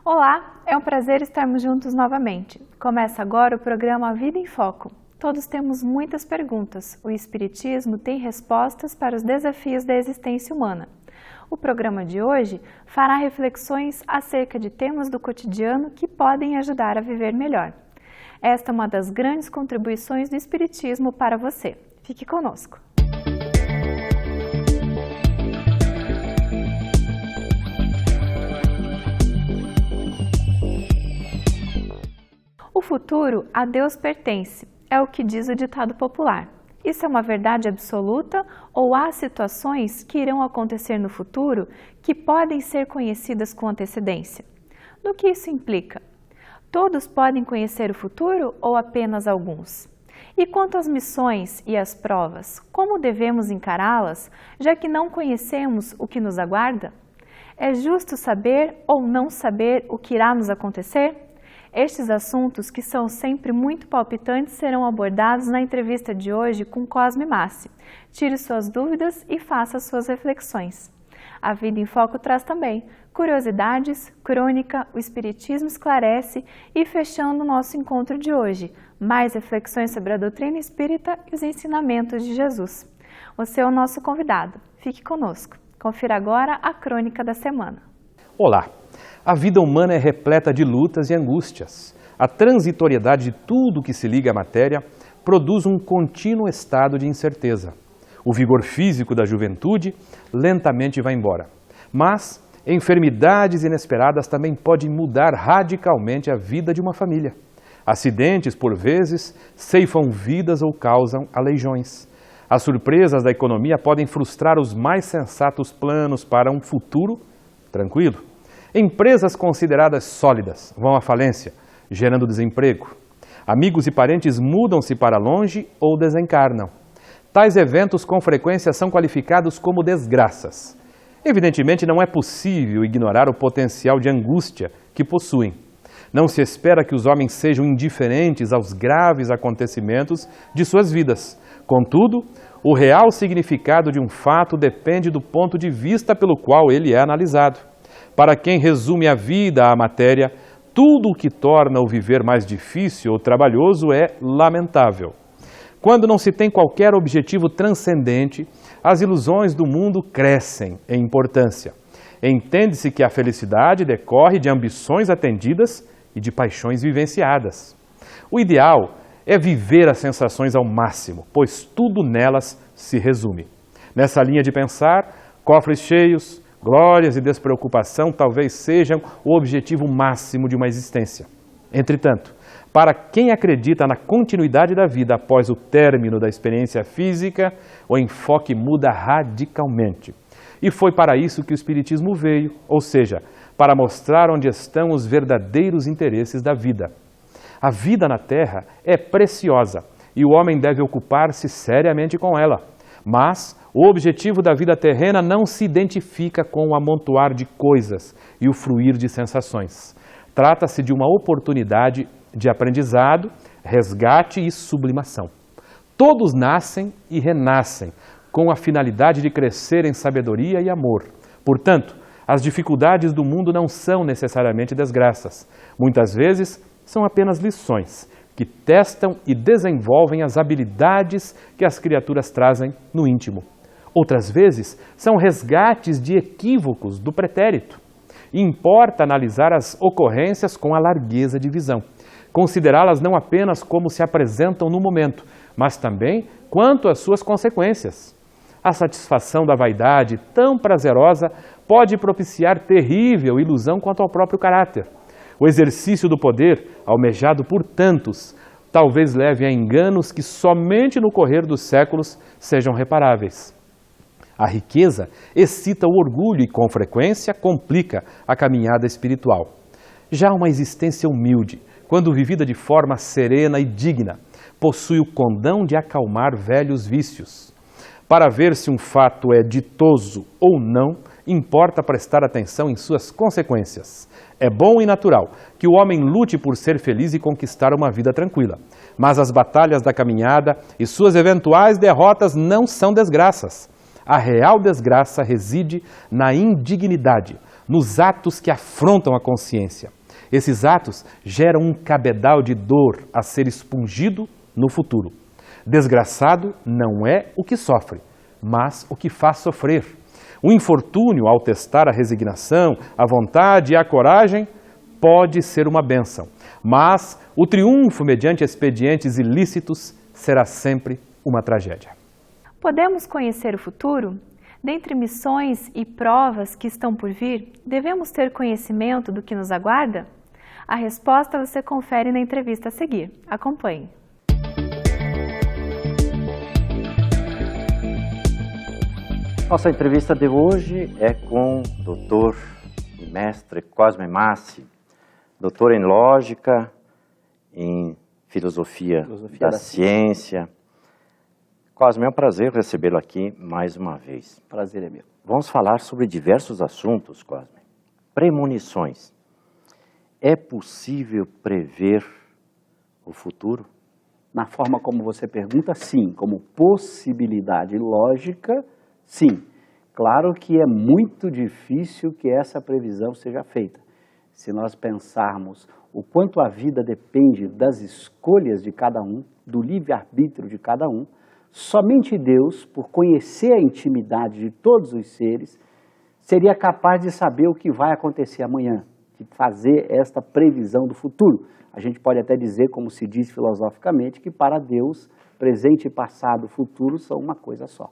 Olá, é um prazer estarmos juntos novamente. Começa agora o programa Vida em Foco. Todos temos muitas perguntas. O Espiritismo tem respostas para os desafios da existência humana. O programa de hoje fará reflexões acerca de temas do cotidiano que podem ajudar a viver melhor. Esta é uma das grandes contribuições do Espiritismo para você. Fique conosco. O futuro a Deus pertence, é o que diz o ditado popular. Isso é uma verdade absoluta ou há situações que irão acontecer no futuro que podem ser conhecidas com antecedência? No que isso implica? Todos podem conhecer o futuro ou apenas alguns? E quanto às missões e às provas, como devemos encará-las, já que não conhecemos o que nos aguarda? É justo saber ou não saber o que irá nos acontecer? Estes assuntos, que são sempre muito palpitantes, serão abordados na entrevista de hoje com Cosme Massi. Tire suas dúvidas e faça suas reflexões. A Vida em Foco traz também curiosidades, crônica, o Espiritismo esclarece e, fechando o nosso encontro de hoje, mais reflexões sobre a doutrina espírita e os ensinamentos de Jesus. Você é o nosso convidado. Fique conosco. Confira agora a crônica da semana. Olá! A vida humana é repleta de lutas e angústias. A transitoriedade de tudo que se liga à matéria produz um contínuo estado de incerteza. O vigor físico da juventude lentamente vai embora. Mas enfermidades inesperadas também podem mudar radicalmente a vida de uma família. Acidentes, por vezes, ceifam vidas ou causam aleijões. As surpresas da economia podem frustrar os mais sensatos planos para um futuro tranquilo. Empresas consideradas sólidas vão à falência, gerando desemprego. Amigos e parentes mudam-se para longe ou desencarnam. Tais eventos com frequência são qualificados como desgraças. Evidentemente, não é possível ignorar o potencial de angústia que possuem. Não se espera que os homens sejam indiferentes aos graves acontecimentos de suas vidas. Contudo, o real significado de um fato depende do ponto de vista pelo qual ele é analisado. Para quem resume a vida à matéria, tudo o que torna o viver mais difícil ou trabalhoso é lamentável. Quando não se tem qualquer objetivo transcendente, as ilusões do mundo crescem em importância. Entende-se que a felicidade decorre de ambições atendidas e de paixões vivenciadas. O ideal é viver as sensações ao máximo, pois tudo nelas se resume. Nessa linha de pensar, cofres cheios, glórias e despreocupação talvez sejam o objetivo máximo de uma existência. Entretanto, para quem acredita na continuidade da vida após o término da experiência física, o enfoque muda radicalmente. E foi para isso que o Espiritismo veio, ou seja, para mostrar onde estão os verdadeiros interesses da vida. A vida na Terra é preciosa e o homem deve ocupar-se seriamente com ela. Mas o objetivo da vida terrena não se identifica com o amontoar de coisas e o fruir de sensações. Trata-se de uma oportunidade de aprendizado, resgate e sublimação. Todos nascem e renascem com a finalidade de crescer em sabedoria e amor. Portanto, as dificuldades do mundo não são necessariamente desgraças. Muitas vezes são apenas lições que testam e desenvolvem as habilidades que as criaturas trazem no íntimo. Outras vezes, são resgates de equívocos do pretérito. E importa analisar as ocorrências com a largueza de visão, considerá-las não apenas como se apresentam no momento, mas também quanto às suas consequências. A satisfação da vaidade, tão prazerosa, pode propiciar terrível ilusão quanto ao próprio caráter. O exercício do poder, almejado por tantos, talvez leve a enganos que somente no correr dos séculos sejam reparáveis. A riqueza excita o orgulho e, com frequência, complica a caminhada espiritual. Já uma existência humilde, quando vivida de forma serena e digna, possui o condão de acalmar velhos vícios. Para ver se um fato é ditoso ou não, importa prestar atenção em suas consequências. É bom e natural que o homem lute por ser feliz e conquistar uma vida tranquila. Mas as batalhas da caminhada e suas eventuais derrotas não são desgraças. A real desgraça reside na indignidade, nos atos que afrontam a consciência. Esses atos geram um cabedal de dor a ser expungido no futuro. Desgraçado não é o que sofre, mas o que faz sofrer. O infortúnio, ao testar a resignação, a vontade e a coragem, pode ser uma bênção, mas o triunfo mediante expedientes ilícitos será sempre uma tragédia. Podemos conhecer o futuro? Dentre missões e provas que estão por vir, devemos ter conhecimento do que nos aguarda? A resposta você confere na entrevista a seguir. Acompanhe. Nossa entrevista de hoje é com o Dr. e mestre Cosme Massi, doutor em Lógica, em Filosofia da Ciência. Cosme, é um prazer recebê-lo aqui mais uma vez. Prazer é meu. Vamos falar sobre diversos assuntos, Cosme. Premonições. É possível prever o futuro? Na forma como você pergunta, sim. Como possibilidade lógica, sim. Claro que é muito difícil que essa previsão seja feita. Se nós pensarmos o quanto a vida depende das escolhas de cada um, do livre-arbítrio de cada um, somente Deus, por conhecer a intimidade de todos os seres, seria capaz de saber o que vai acontecer amanhã, de fazer esta previsão do futuro. A gente pode até dizer, como se diz filosoficamente, que para Deus, presente, passado e futuro são uma coisa só.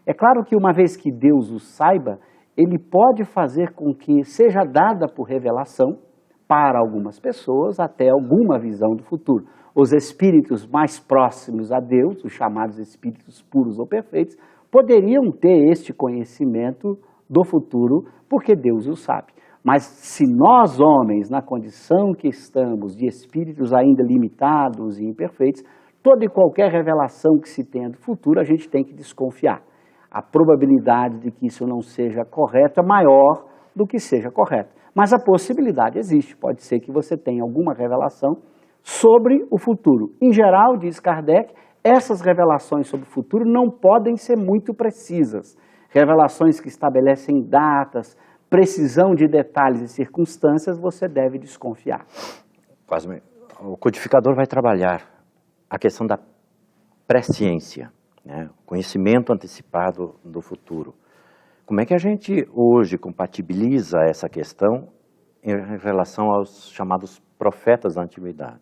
É claro que uma vez que Deus o saiba, Ele pode fazer com que seja dada por revelação para algumas pessoas até alguma visão do futuro. Os espíritos mais próximos a Deus, os chamados espíritos puros ou perfeitos, poderiam ter este conhecimento do futuro, porque Deus o sabe. Mas se nós, homens, na condição que estamos, de espíritos ainda limitados e imperfeitos, toda e qualquer revelação que se tenha do futuro, a gente tem que desconfiar. A probabilidade de que isso não seja correto é maior do que seja correto. Mas a possibilidade existe. Pode ser que você tenha alguma revelação sobre o futuro. Em geral, diz Kardec, essas revelações sobre o futuro não podem ser muito precisas. Revelações que estabelecem datas, precisão de detalhes e circunstâncias, você deve desconfiar. Cosme, o codificador vai trabalhar a questão da presciência, né? Conhecimento antecipado do futuro. Como é que a gente hoje compatibiliza essa questão em relação aos chamados profetas da antiguidade?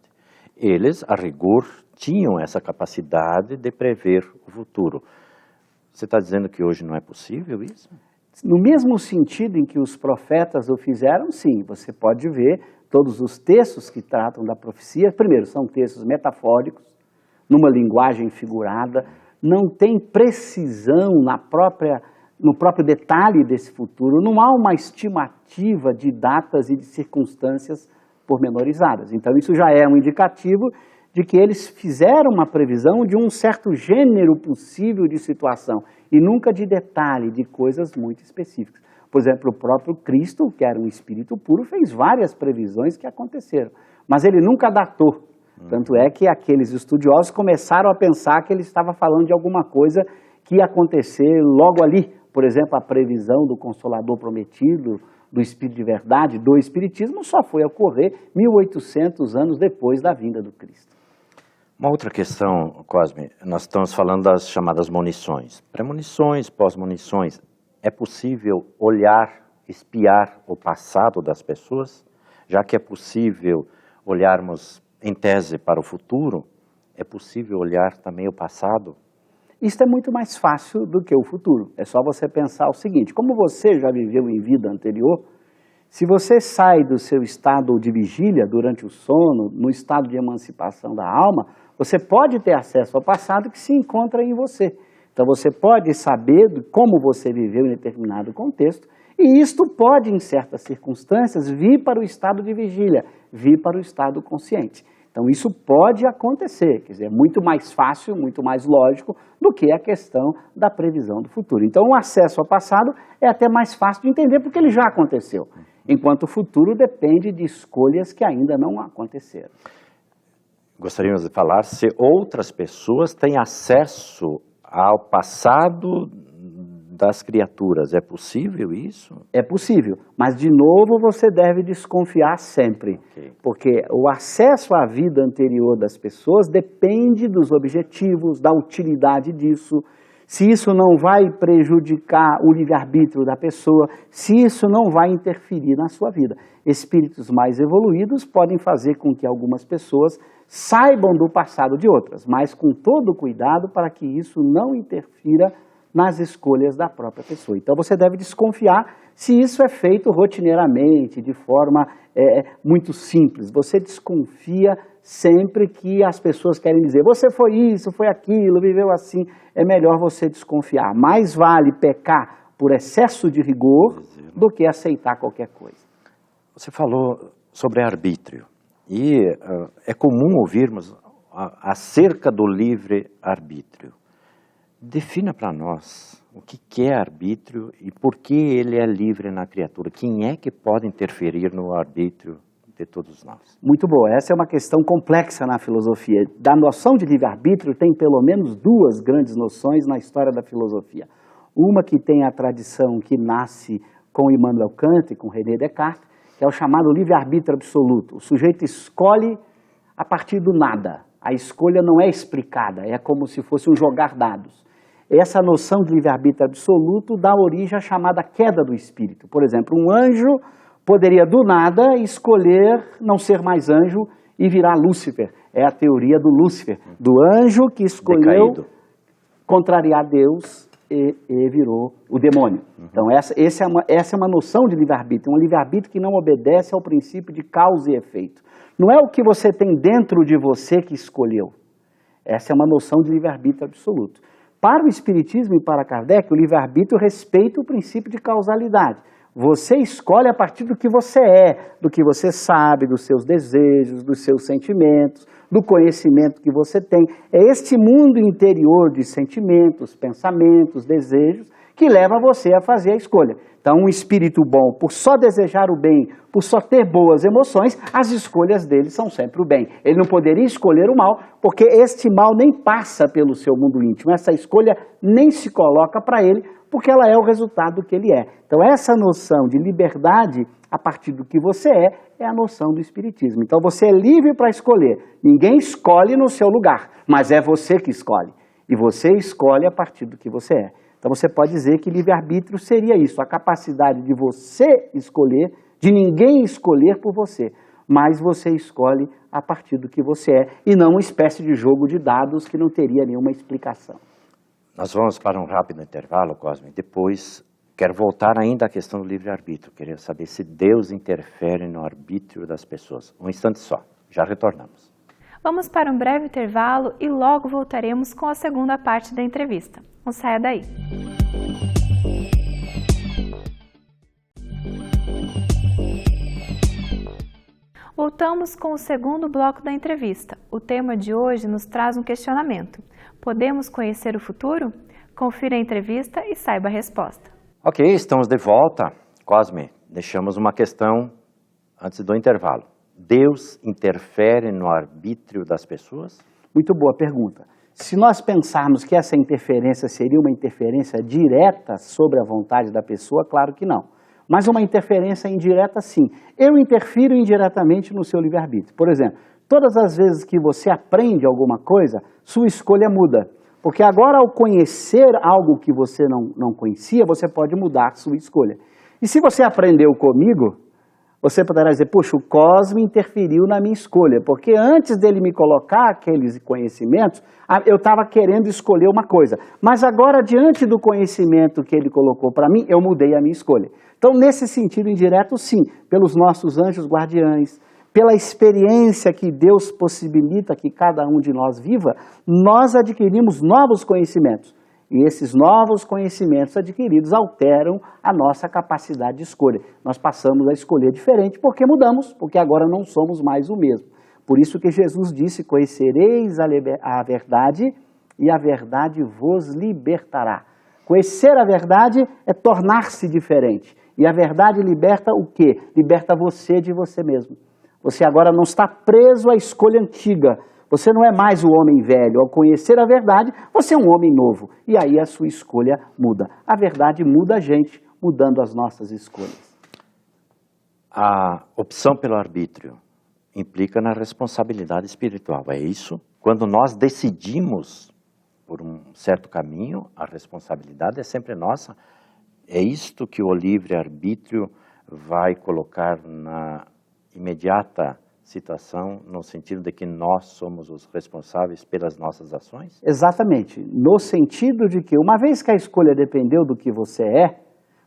Eles, a rigor, tinham essa capacidade de prever o futuro. Você está dizendo que hoje não é possível isso? No mesmo sentido em que os profetas o fizeram, sim. Você pode ver todos os textos que tratam da profecia. Primeiro, são textos metafóricos, numa linguagem figurada, não tem precisão no próprio detalhe desse futuro, não há uma estimativa de datas e de circunstâncias pormenorizadas. Então isso já é um indicativo de que eles fizeram uma previsão de um certo gênero possível de situação e nunca de detalhe, de coisas muito específicas. Por exemplo, o próprio Cristo, que era um espírito puro, fez várias previsões que aconteceram, mas ele nunca datou. Tanto é que aqueles estudiosos começaram a pensar que ele estava falando de alguma coisa que ia acontecer logo ali. Por exemplo, a previsão do Consolador Prometido, do Espírito de Verdade, do Espiritismo, só foi ocorrer 1800 anos depois da vinda do Cristo. Uma outra questão, Cosme, nós estamos falando das chamadas monições. Premonições, pós-monições. É possível olhar, espiar o passado das pessoas? Já que é possível olharmos em tese para o futuro, é possível olhar também o passado? Isso é muito mais fácil do que o futuro. É só você pensar o seguinte, como você já viveu em vida anterior, se você sai do seu estado de vigília durante o sono, no estado de emancipação da alma, você pode ter acesso ao passado que se encontra em você. Então você pode saber como você viveu em determinado contexto, e isto pode, em certas circunstâncias, vir para o estado de vigília, vir para o estado consciente. Então isso pode acontecer, quer dizer, é muito mais fácil, muito mais lógico do que a questão da previsão do futuro. Então o acesso ao passado é até mais fácil de entender porque ele já aconteceu, enquanto o futuro depende de escolhas que ainda não aconteceram. Gostaríamos de falar se outras pessoas têm acesso ao passado das criaturas. É possível isso? É possível, mas de novo você deve desconfiar sempre, porque o acesso à vida anterior das pessoas depende dos objetivos, da utilidade disso, se isso não vai prejudicar o livre-arbítrio da pessoa, se isso não vai interferir na sua vida. Espíritos mais evoluídos podem fazer com que algumas pessoas saibam do passado de outras, mas com todo cuidado para que isso não interfira nas escolhas da própria pessoa. Então você deve desconfiar se isso é feito rotineiramente, de forma muito simples. Você desconfia sempre que as pessoas querem dizer, você foi isso, foi aquilo, viveu assim. É melhor você desconfiar. Mais vale pecar por excesso de rigor do que aceitar qualquer coisa. Você falou sobre arbítrio. E é comum ouvirmos acerca do livre-arbítrio. Defina para nós o que é arbítrio e por que ele é livre na criatura. Quem é que pode interferir no arbítrio de todos nós? Muito boa. Essa é uma questão complexa na filosofia. Da noção de livre-arbítrio tem pelo menos duas grandes noções na história da filosofia. Uma que tem a tradição que nasce com Immanuel Kant e com René Descartes, que é o chamado livre-arbítrio absoluto. O sujeito escolhe a partir do nada. A escolha não é explicada, é como se fosse um jogar dados. Essa noção de livre-arbítrio absoluto dá origem à chamada queda do espírito. Por exemplo, um anjo poderia do nada escolher não ser mais anjo e virar Lúcifer. É a teoria do Lúcifer, do anjo que escolheu Decaído. Contrariar Deus e virou o demônio. Então essa é uma noção de livre-arbítrio, um livre-arbítrio que não obedece ao princípio de causa e efeito. Não é o que você tem dentro de você que escolheu. Essa é uma noção de livre-arbítrio absoluto. Para o Espiritismo e para Kardec, o livre-arbítrio respeita o princípio de causalidade. Você escolhe a partir do que você é, do que você sabe, dos seus desejos, dos seus sentimentos, do conhecimento que você tem. É este mundo interior de sentimentos, pensamentos, desejos, que leva você a fazer a escolha. Então, um espírito bom, por só desejar o bem, por só ter boas emoções, as escolhas dele são sempre o bem. Ele não poderia escolher o mal, porque este mal nem passa pelo seu mundo íntimo. Essa escolha nem se coloca para ele, porque ela é o resultado do que ele é. Então, essa noção de liberdade, a partir do que você é a noção do Espiritismo. Então, você é livre para escolher. Ninguém escolhe no seu lugar, mas é você que escolhe. E você escolhe a partir do que você é. Então, você pode dizer que livre-arbítrio seria isso, a capacidade de você escolher, de ninguém escolher por você, mas você escolhe a partir do que você é, e não uma espécie de jogo de dados que não teria nenhuma explicação. Nós vamos para um rápido intervalo, Cosme. Depois, quero voltar ainda à questão do livre-arbítrio. Queria saber se Deus interfere no arbítrio das pessoas. Um instante só, já retornamos. Vamos para um breve intervalo e logo voltaremos com a segunda parte da entrevista. Não saia daí. Voltamos com o segundo bloco da entrevista. O tema de hoje nos traz um questionamento. Podemos conhecer o futuro? Confira a entrevista e saiba a resposta. Ok, estamos de volta. Cosme, deixamos uma questão antes do intervalo. Deus interfere no arbítrio das pessoas? Muito boa pergunta. Se nós pensarmos que essa interferência seria uma interferência direta sobre a vontade da pessoa, claro que não. Mas uma interferência indireta, sim. Eu interfiro indiretamente no seu livre-arbítrio. Por exemplo, todas as vezes que você aprende alguma coisa, sua escolha muda. Porque agora, ao conhecer algo que você não conhecia, você pode mudar sua escolha. E se você aprendeu comigo, você poderá dizer, puxa, o Cosme interferiu na minha escolha, porque antes dele me colocar aqueles conhecimentos, eu estava querendo escolher uma coisa. Mas agora, diante do conhecimento que ele colocou para mim, eu mudei a minha escolha. Então, nesse sentido indireto, sim, pelos nossos anjos guardiães, pela experiência que Deus possibilita que cada um de nós viva, nós adquirimos novos conhecimentos. E esses novos conhecimentos adquiridos alteram a nossa capacidade de escolha. Nós passamos a escolher diferente porque mudamos, porque agora não somos mais o mesmo. Por isso que Jesus disse, conhecereis a verdade e a verdade vos libertará. Conhecer a verdade é tornar-se diferente. E a verdade liberta o quê? Liberta você de você mesmo. Você agora não está preso à escolha antiga. Você não é mais o homem velho. Ao conhecer a verdade, você é um homem novo. E aí a sua escolha muda. A verdade muda a gente, mudando as nossas escolhas. A opção pelo arbítrio implica na responsabilidade espiritual. É isso? Quando nós decidimos por um certo caminho, a responsabilidade é sempre nossa. É isto que o livre-arbítrio vai colocar na imediata situação, no sentido de que nós somos os responsáveis pelas nossas ações? Exatamente. No sentido de que, uma vez que a escolha dependeu do que você é,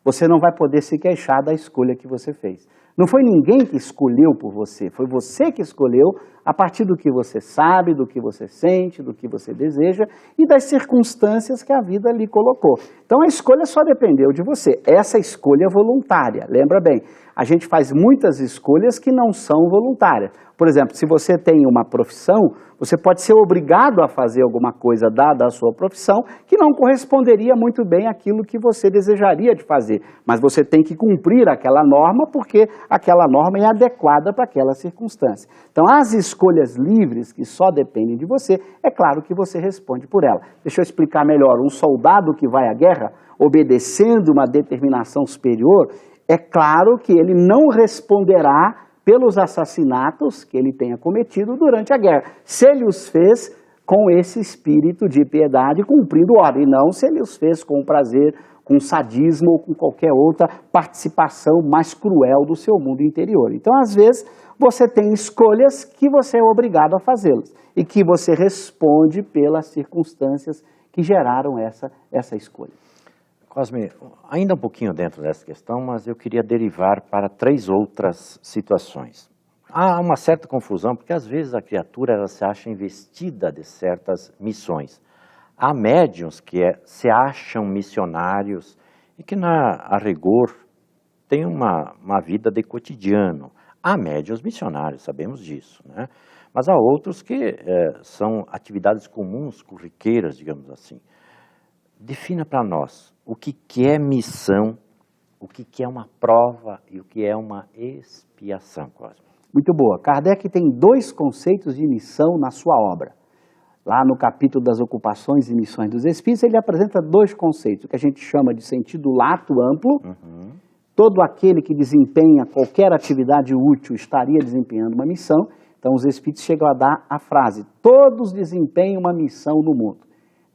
você não vai poder se queixar da escolha que você fez. Não foi ninguém que escolheu por você, foi você que escolheu a partir do que você sabe, do que você sente, do que você deseja e das circunstâncias que a vida lhe colocou. Então a escolha só dependeu de você. Essa escolha é voluntária, lembra bem, a gente faz muitas escolhas que não são voluntárias. Por exemplo, se você tem uma profissão, você pode ser obrigado a fazer alguma coisa dada a sua profissão que não corresponderia muito bem àquilo que você desejaria de fazer. Mas você tem que cumprir aquela norma porque aquela norma é adequada para aquela circunstância. Então, as escolhas livres que só dependem de você, é claro que você responde por ela. Deixa eu explicar melhor. Um soldado que vai à guerra, obedecendo uma determinação superior, é claro que ele não responderá pelos assassinatos que ele tenha cometido durante a guerra, se ele os fez com esse espírito de piedade, cumprindo ordem, e não se ele os fez com prazer, com sadismo ou com qualquer outra participação mais cruel do seu mundo interior. Então, às vezes, você tem escolhas que você é obrigado a fazê-las e que você responde pelas circunstâncias que geraram essa escolha. Cosme, ainda um pouquinho dentro dessa questão, mas eu queria derivar para 3 outras situações. Há uma certa confusão, porque às vezes a criatura ela se acha investida de certas missões. Há médiuns que se acham missionários e que, a rigor, têm uma vida de cotidiano. Há médiuns missionários, sabemos disso, né? Mas há outros que são atividades comuns, corriqueiras, digamos assim. Defina para nós o que é missão, o que é uma prova e o que é uma expiação, Cosme. Muito boa. Kardec tem 2 conceitos de missão na sua obra. Lá no capítulo das ocupações e missões dos espíritos, ele apresenta 2 conceitos, o que a gente chama de sentido lato amplo. Todo aquele que desempenha qualquer atividade útil estaria desempenhando uma missão. Então os espíritos chegam a dar a frase, todos desempenham uma missão no mundo.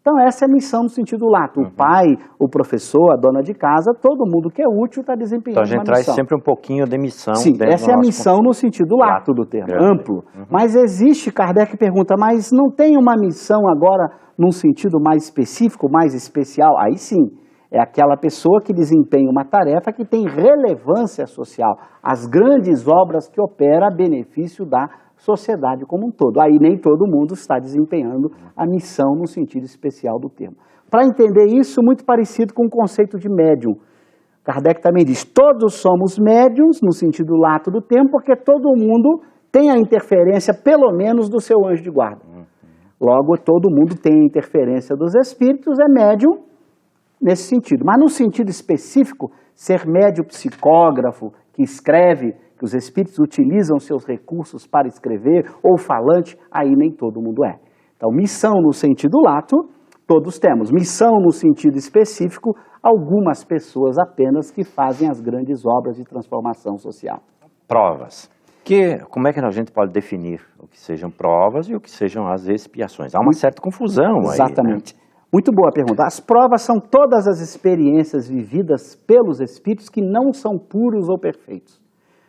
Então essa é a missão no sentido lato. O pai, o professor, a dona de casa, todo mundo que é útil está desempenhando uma missão. Então a gente traz sempre um pouquinho de missão. Sim, essa é a missão no sentido lato do termo, amplo. Mas existe, Kardec pergunta, mas não tem uma missão agora num sentido mais específico, mais especial? Aí sim, é aquela pessoa que desempenha uma tarefa que tem relevância social, as grandes obras que opera a benefício da sociedade como um todo. Aí nem todo mundo está desempenhando a missão no sentido especial do termo. Para entender isso, muito parecido com o conceito de médium. Kardec também diz, todos somos médiums, no sentido lato do termo, porque todo mundo tem a interferência, pelo menos, do seu anjo de guarda. Logo, todo mundo tem a interferência dos espíritos, é médium nesse sentido. Mas no sentido específico, ser médium psicógrafo, que escreve, que os espíritos utilizam seus recursos para escrever, ou falante, aí nem todo mundo é. Então, missão no sentido lato, todos temos. Missão no sentido específico, algumas pessoas apenas que fazem as grandes obras de transformação social. Provas. Como é que a gente pode definir o que sejam provas e o que sejam as expiações? Há uma certa confusão aí. Exatamente. Né? Muito boa pergunta. As provas são todas as experiências vividas pelos espíritos que não são puros ou perfeitos.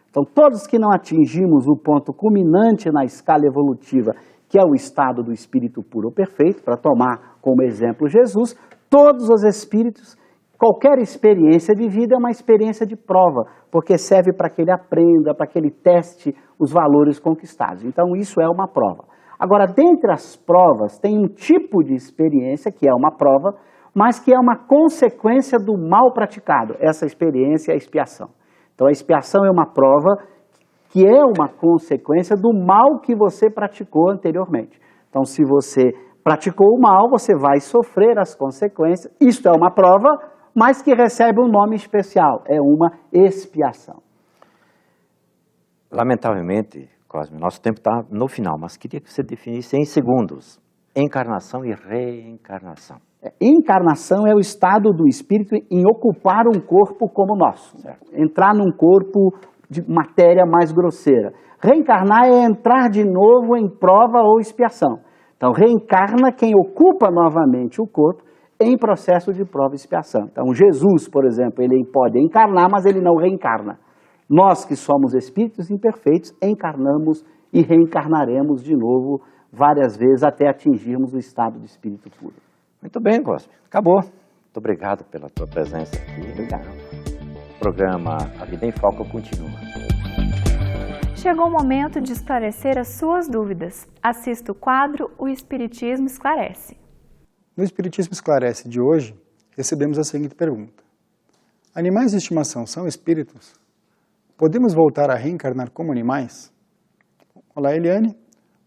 Então, todos que não atingimos o ponto culminante na escala evolutiva, que é o estado do espírito puro ou perfeito, para tomar como exemplo Jesus, todos os espíritos, qualquer experiência de vida é uma experiência de prova, porque serve para que ele aprenda, para que ele teste os valores conquistados. Então, isso é uma prova. Agora, dentre as provas, tem um tipo de experiência que é uma prova, mas que é uma consequência do mal praticado. Essa experiência é a expiação. Então, a expiação é uma prova que é uma consequência do mal que você praticou anteriormente. Então, se você praticou o mal, você vai sofrer as consequências. Isto é uma prova, mas que recebe um nome especial. É uma expiação. Lamentavelmente, Cosme, nosso tempo está no final, mas queria que você definisse em segundos encarnação e reencarnação. Encarnação é o estado do espírito em ocupar um corpo como o nosso. Certo. Entrar num corpo de matéria mais grosseira. Reencarnar é entrar de novo em prova ou expiação. Então, reencarna quem ocupa novamente o corpo em processo de prova e expiação. Então, Jesus, por exemplo, ele pode encarnar, mas ele não reencarna. Nós que somos espíritos imperfeitos, encarnamos e reencarnaremos de novo várias vezes até atingirmos o estado de espírito puro. Muito bem, Cosme. Acabou. Muito obrigado pela tua presença aqui. Obrigado. O programa A Vida em Foco continua. Chegou o momento de esclarecer as suas dúvidas. Assista o quadro O Espiritismo Esclarece. No Espiritismo Esclarece de hoje, recebemos a seguinte pergunta. Animais de estimação são espíritos? Podemos voltar a reencarnar como animais? Olá, Eliane.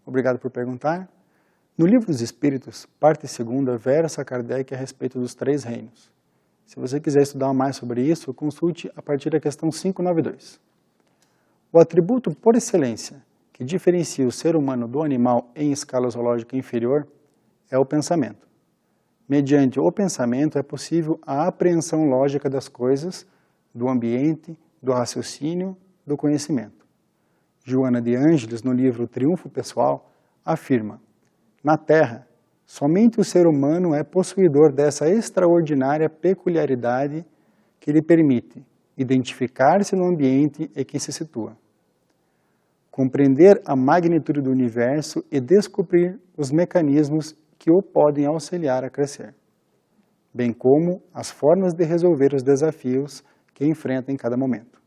Obrigado por perguntar. No Livro dos Espíritos, parte 2ª, versa Kardec a respeito dos 3 reinos. Se você quiser estudar mais sobre isso, consulte a partir da questão 592. O atributo por excelência que diferencia o ser humano do animal em escala zoológica inferior é o pensamento. Mediante o pensamento é possível a apreensão lógica das coisas, do ambiente, do raciocínio, do conhecimento. Joana de Ângeles, no livro Triunfo Pessoal, afirma: na Terra, somente o ser humano é possuidor dessa extraordinária peculiaridade que lhe permite identificar-se no ambiente em que se situa, compreender a magnitude do universo e descobrir os mecanismos que o podem auxiliar a crescer, bem como as formas de resolver os desafios que enfrenta em cada momento.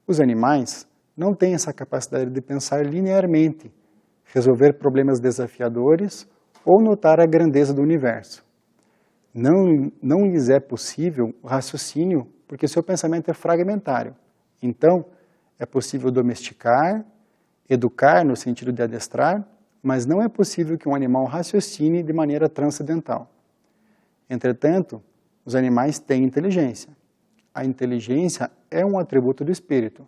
Os animais não têm essa capacidade de pensar linearmente, resolver problemas desafiadores ou notar a grandeza do universo. Não lhes é possível o raciocínio porque seu pensamento é fragmentário. Então, é possível domesticar, educar no sentido de adestrar, mas não é possível que um animal raciocine de maneira transcendental. Entretanto, os animais têm inteligência. A inteligência é um atributo do espírito.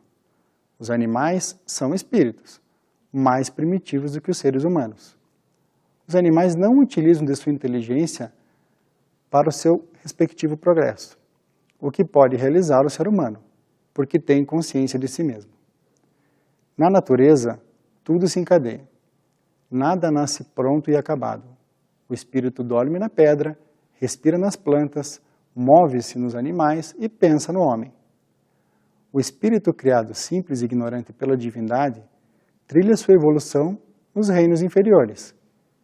Os animais são espíritos, mais primitivos do que os seres humanos. Os animais não utilizam de sua inteligência para o seu respectivo progresso, o que pode realizar o ser humano, porque tem consciência de si mesmo. Na natureza, tudo se encadeia. Nada nasce pronto e acabado. O espírito dorme na pedra, respira nas plantas, move-se nos animais e pensa no homem. O espírito criado simples e ignorante pela divindade trilha sua evolução nos reinos inferiores,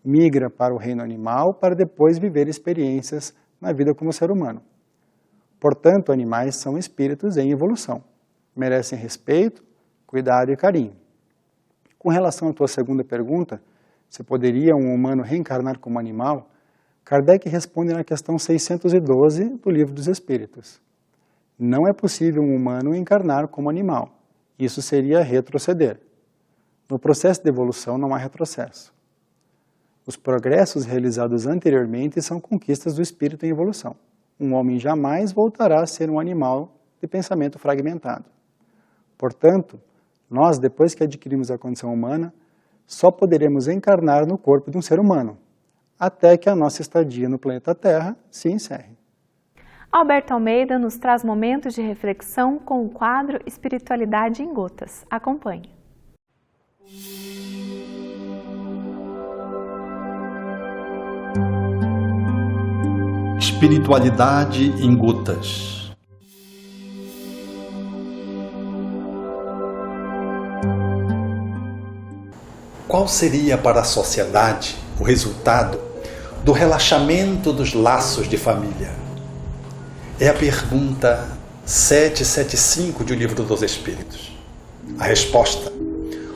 migra para o reino animal para depois viver experiências na vida como ser humano. Portanto, animais são espíritos em evolução, merecem respeito, cuidado e carinho. Com relação à tua segunda pergunta, se poderia um humano reencarnar como animal, Kardec responde na questão 612 do Livro dos Espíritos. Não é possível um humano encarnar como animal. Isso seria retroceder. No processo de evolução não há retrocesso. Os progressos realizados anteriormente são conquistas do espírito em evolução. Um homem jamais voltará a ser um animal de pensamento fragmentado. Portanto, nós, depois que adquirimos a condição humana, só poderemos encarnar no corpo de um ser humano, até que a nossa estadia no planeta Terra se encerre. Alberto Almeida nos traz momentos de reflexão com o quadro Espiritualidade em Gotas. Acompanhe. Espiritualidade em Gotas. Qual seria para a sociedade o resultado do relaxamento dos laços de família? É a pergunta 775 de O Livro dos Espíritos. A resposta: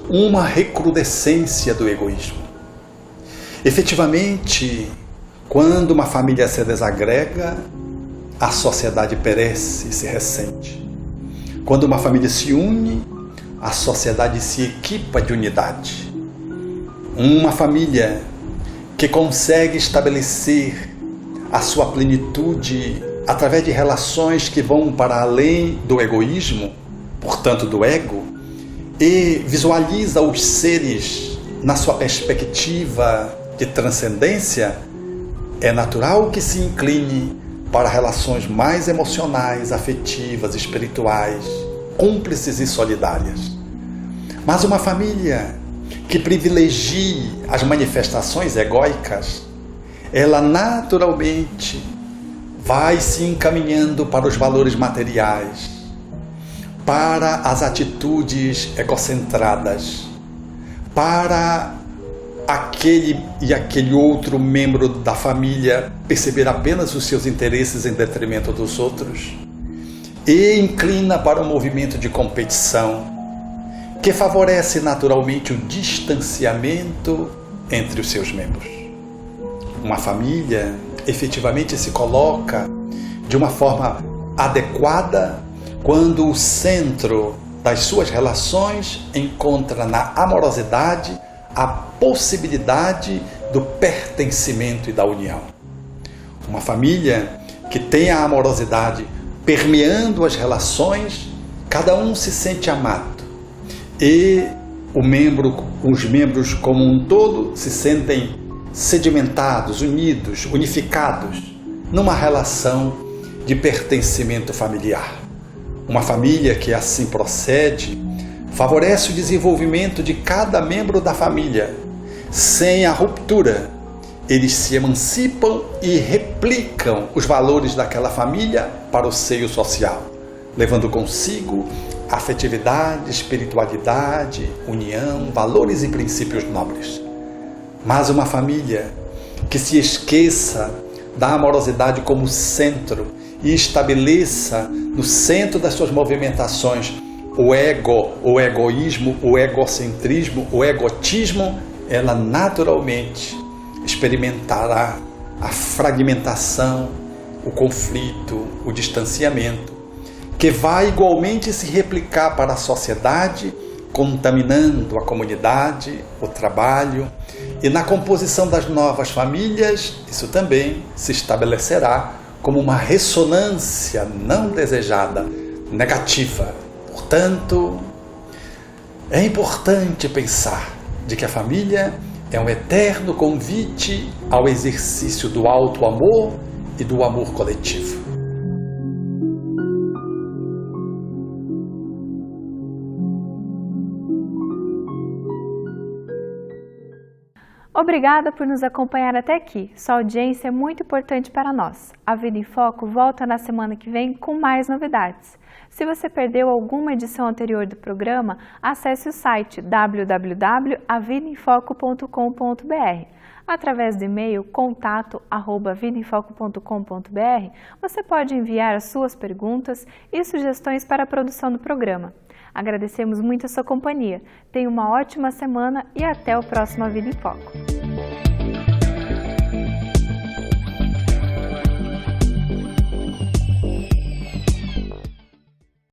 uma recrudescência do egoísmo. Efetivamente, quando uma família se desagrega, a sociedade perece e se ressente. Quando uma família se une, a sociedade se equipa de unidade. Uma família que consegue estabelecer a sua plenitude através de relações que vão para além do egoísmo, portanto do ego, e visualiza os seres na sua perspectiva de transcendência, é natural que se incline para relações mais emocionais, afetivas, espirituais, cúmplices e solidárias. Mas uma família que privilegie as manifestações egóicas, ela naturalmente vai se encaminhando para os valores materiais, para as atitudes egocentradas, para aquele outro membro da família perceber apenas os seus interesses em detrimento dos outros, e inclina para um movimento de competição que favorece naturalmente o distanciamento entre os seus membros. Uma família efetivamente se coloca de uma forma adequada quando o centro das suas relações encontra na amorosidade a possibilidade do pertencimento e da união. Uma família que tem a amorosidade permeando as relações, cada um se sente amado e os membros como um todo se sentem sedimentados, unidos, unificados numa relação de pertencimento familiar. Uma família que assim procede favorece o desenvolvimento de cada membro da família. Sem a ruptura, eles se emancipam e replicam os valores daquela família para o seio social, levando consigo afetividade, espiritualidade, união, valores e princípios nobres. Mas uma família que se esqueça da amorosidade como centro e estabeleça no centro das suas movimentações o ego, o egoísmo, o egocentrismo, o egotismo, ela naturalmente experimentará a fragmentação, o conflito, o distanciamento, que vai igualmente se replicar para a sociedade, contaminando a comunidade, o trabalho, e na composição das novas famílias, isso também se estabelecerá como uma ressonância não desejada, negativa. Portanto, é importante pensar de que a família é um eterno convite ao exercício do auto-amor e do amor coletivo. Obrigada por nos acompanhar até aqui. Sua audiência é muito importante para nós. A Vida em Foco volta na semana que vem com mais novidades. Se você perdeu alguma edição anterior do programa, acesse o site www.avidaemfoco.com.br. Através do e-mail contato@vidaemfoco.com.br, você pode enviar as suas perguntas e sugestões para a produção do programa. Agradecemos muito a sua companhia. Tenha uma ótima semana e até o próximo A Vida em Foco.